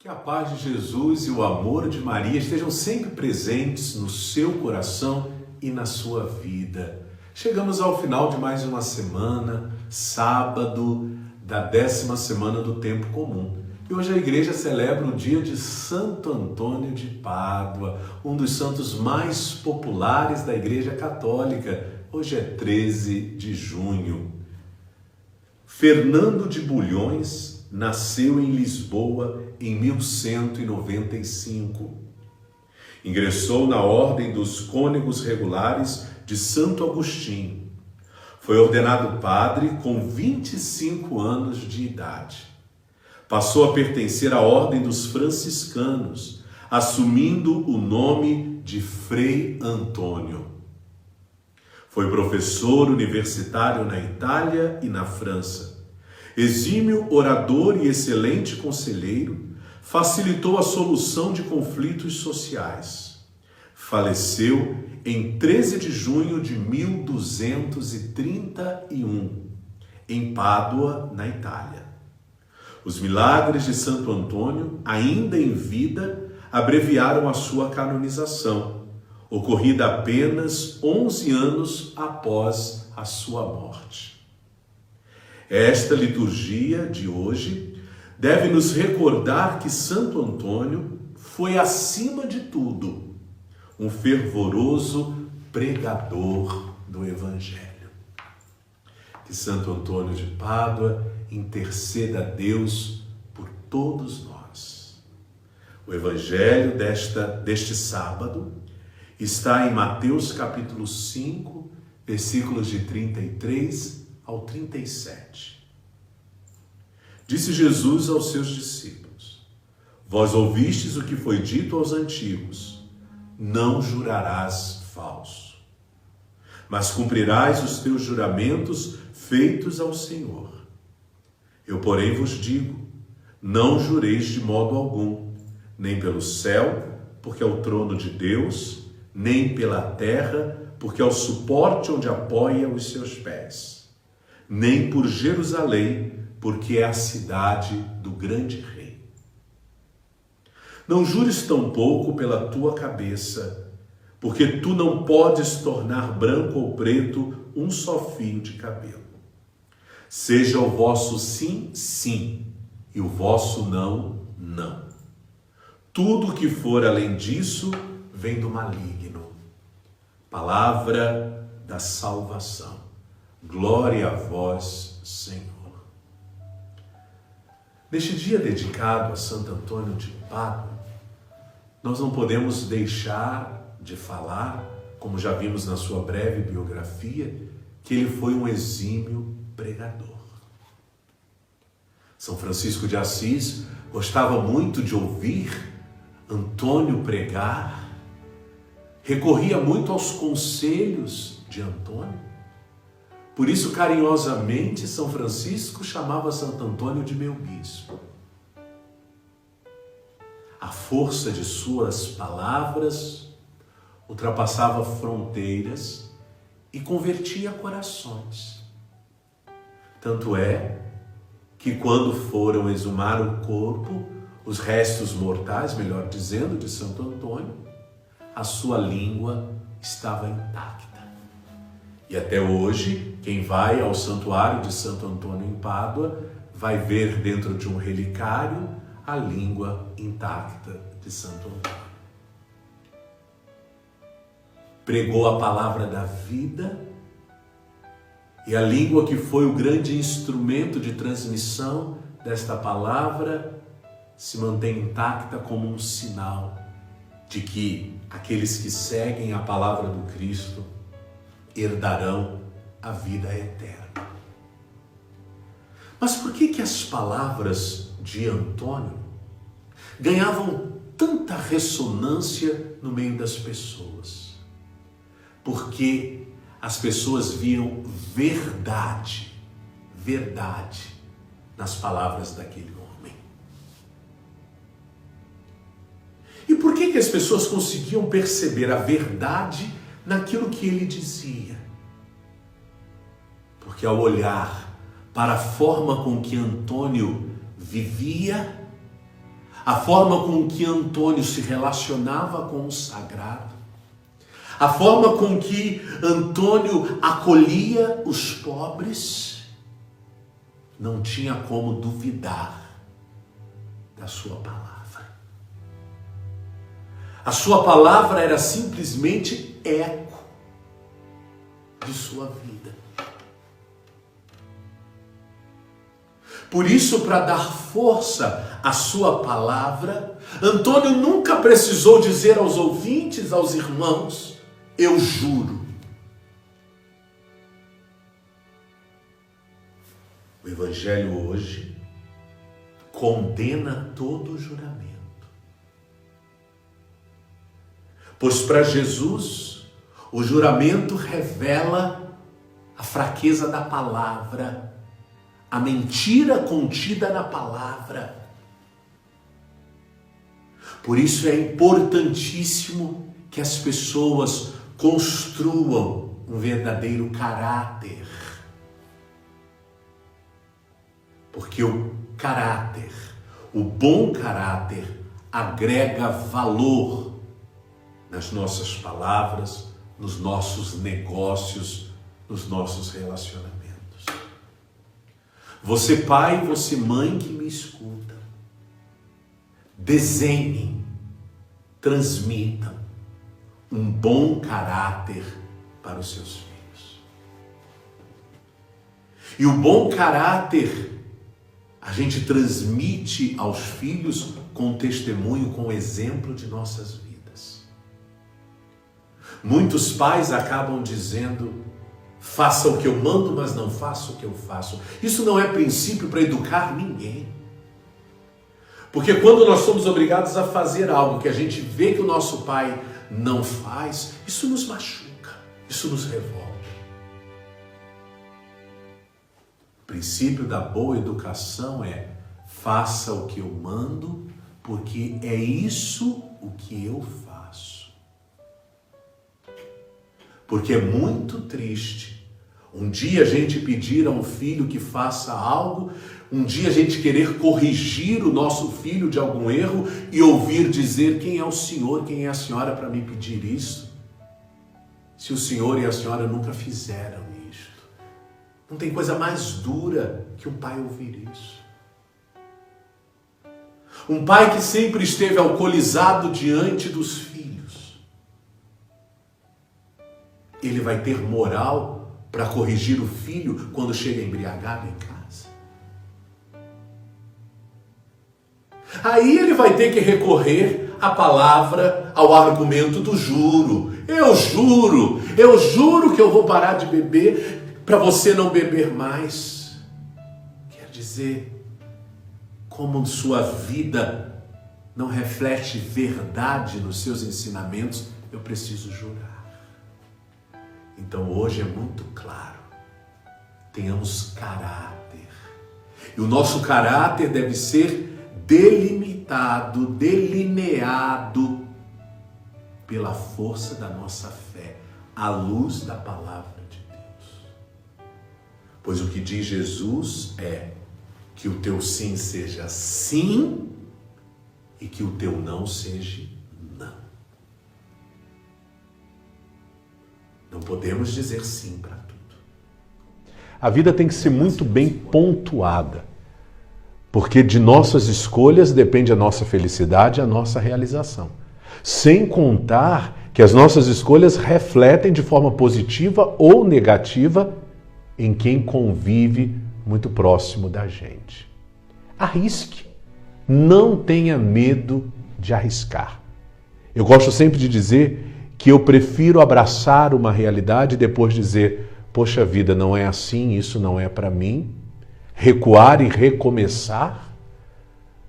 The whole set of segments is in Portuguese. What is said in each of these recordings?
Que a paz de Jesus e o amor de Maria estejam sempre presentes no seu coração e na sua vida. Chegamos ao final de mais uma semana, sábado da 10ª semana do Tempo Comum. E hoje a igreja celebra o dia de Santo Antônio de Pádua, um dos santos mais populares da Igreja Católica. Hoje é 13 de junho. Fernando de Bulhões nasceu em Lisboa em 1195. Ingressou na Ordem dos Cônegos Regulares de Santo Agostinho. Foi ordenado padre com 25 anos de idade. Passou a pertencer à Ordem dos Franciscanos, assumindo o nome de Frei Antônio. Foi professor universitário na Itália e na França. Exímio orador e excelente conselheiro, facilitou a solução de conflitos sociais. Faleceu em 13 de junho de 1231, em Pádua, na Itália. Os milagres de Santo Antônio, ainda em vida, abreviaram a sua canonização, ocorrida apenas 11 anos após a sua morte. Esta liturgia de hoje deve nos recordar que Santo Antônio foi, acima de tudo, um fervoroso pregador do Evangelho. Que Santo Antônio de Pádua interceda a Deus por todos nós. O Evangelho deste sábado está em Mateus capítulo 5, versículos de 33 ao 37. Disse Jesus aos seus discípulos: Vós ouvistes o que foi dito aos antigos: não jurarás falso, mas cumprirás os teus juramentos feitos ao Senhor. Eu, porém, vos digo: não jureis de modo algum, nem pelo céu, porque é o trono de Deus, nem pela terra, porque é o suporte onde apoia os seus pés, nem por Jerusalém, porque é a cidade do grande rei. Não jures tampouco pela tua cabeça, porque tu não podes tornar branco ou preto um só fio de cabelo. Seja o vosso sim, sim, e o vosso não, não. Tudo que for além disso vem do maligno. Palavra da salvação. Glória a vós, Senhor. Neste dia dedicado a Santo Antônio de Pádua, nós não podemos deixar de falar, como já vimos na sua breve biografia, que ele foi um exímio pregador. São Francisco de Assis gostava muito de ouvir Antônio pregar, recorria muito aos conselhos de Antônio. Por isso, carinhosamente, São Francisco chamava Santo Antônio de meu bispo. A força de suas palavras ultrapassava fronteiras e convertia corações. Tanto é que quando foram exumar o corpo, os restos mortais, melhor dizendo, de Santo Antônio, a sua língua estava intacta. E até hoje, quem vai ao santuário de Santo Antônio em Pádua vai ver dentro de um relicário a língua intacta de Santo Antônio. Pregou a palavra da vida, e a língua que foi o grande instrumento de transmissão desta palavra se mantém intacta como um sinal de que aqueles que seguem a palavra do Cristo herdarão a vida eterna. Mas por que as palavras de Antônio ganhavam tanta ressonância no meio das pessoas? Porque as pessoas viam verdade nas palavras daquele homem. E por que as pessoas conseguiam perceber a verdade naquilo que ele dizia? Porque ao olhar para a forma com que Antônio vivia, a forma com que Antônio se relacionava com o sagrado, a forma com que Antônio acolhia os pobres, não tinha como duvidar da sua palavra. A sua palavra era simplesmente eco de sua vida. Por isso, para dar força à sua palavra, Antônio nunca precisou dizer aos ouvintes, aos irmãos, eu juro. O Evangelho hoje condena todo juramento. Pois para Jesus, o juramento revela a fraqueza da palavra, a mentira contida na palavra. Por isso é importantíssimo que as pessoas construam um verdadeiro caráter. Porque o caráter, o bom caráter, agrega valor nas nossas palavras, nos nossos negócios, nos nossos relacionamentos. Você pai, você mãe que me escuta, desenhem, transmitam um bom caráter para os seus filhos. E o bom caráter a gente transmite aos filhos com testemunho, com exemplo de nossas vidas. Muitos pais acabam dizendo, faça o que eu mando, mas não faça o que eu faço. Isso não é princípio para educar ninguém. Porque quando nós somos obrigados a fazer algo que a gente vê que o nosso pai não faz, isso nos machuca, isso nos revolta. O princípio da boa educação é, faça o que eu mando, porque é isso o que eu faço. Porque é muito triste um dia a gente pedir a um filho que faça algo, um dia a gente querer corrigir o nosso filho de algum erro e ouvir dizer, quem é o senhor, quem é a senhora para me pedir isso? Se o senhor e a senhora nunca fizeram isto. Não tem coisa mais dura que um pai ouvir isso. Um pai que sempre esteve alcoolizado diante dos filhos. Ele vai ter moral para corrigir o filho quando chega embriagado em casa? Aí ele vai ter que recorrer à palavra, ao argumento do juro. Eu juro que eu vou parar de beber para você não beber mais. Quer dizer, como sua vida não reflete verdade nos seus ensinamentos, eu preciso jurar. Então hoje é muito claro, tenhamos caráter. E o nosso caráter deve ser delimitado, delineado pela força da nossa fé, à luz da palavra de Deus. Pois o que diz Jesus é que o teu sim seja sim e que o teu não seja não. Não podemos dizer sim para tudo. A vida tem que ser muito bem pontuada, porque de nossas escolhas depende a nossa felicidade e a nossa realização. Sem contar que as nossas escolhas refletem de forma positiva ou negativa em quem convive muito próximo da gente. Arrisque. Não tenha medo de arriscar. Eu gosto sempre de dizer que eu prefiro abraçar uma realidade e depois dizer, poxa vida, não é assim, isso não é para mim, recuar e recomeçar,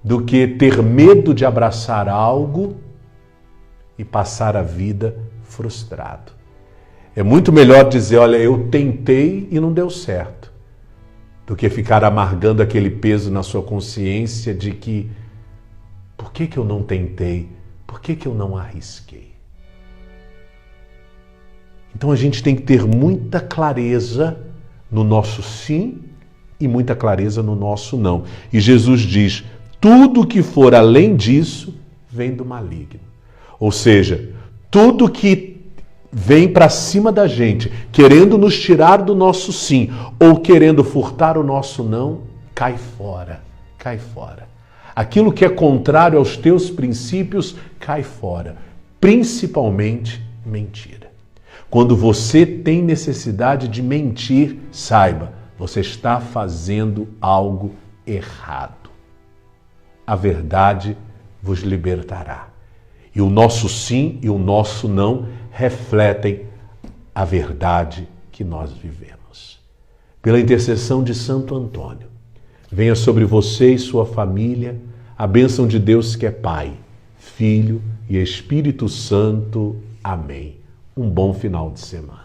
do que ter medo de abraçar algo e passar a vida frustrado. É muito melhor dizer, olha, eu tentei e não deu certo, do que ficar amargando aquele peso na sua consciência de que, por que eu não tentei? Por que eu não arrisquei? Então a gente tem que ter muita clareza no nosso sim e muita clareza no nosso não. E Jesus diz, tudo que for além disso vem do maligno. Ou seja, tudo que vem para cima da gente, querendo nos tirar do nosso sim, ou querendo furtar o nosso não, cai fora, cai fora. Aquilo que é contrário aos teus princípios, cai fora. Principalmente mentira. Quando você tem necessidade de mentir, saiba, você está fazendo algo errado. A verdade vos libertará. E o nosso sim e o nosso não refletem a verdade que nós vivemos. Pela intercessão de Santo Antônio, venha sobre você e sua família a bênção de Deus que é Pai, Filho e Espírito Santo. Amém. Um bom final de semana.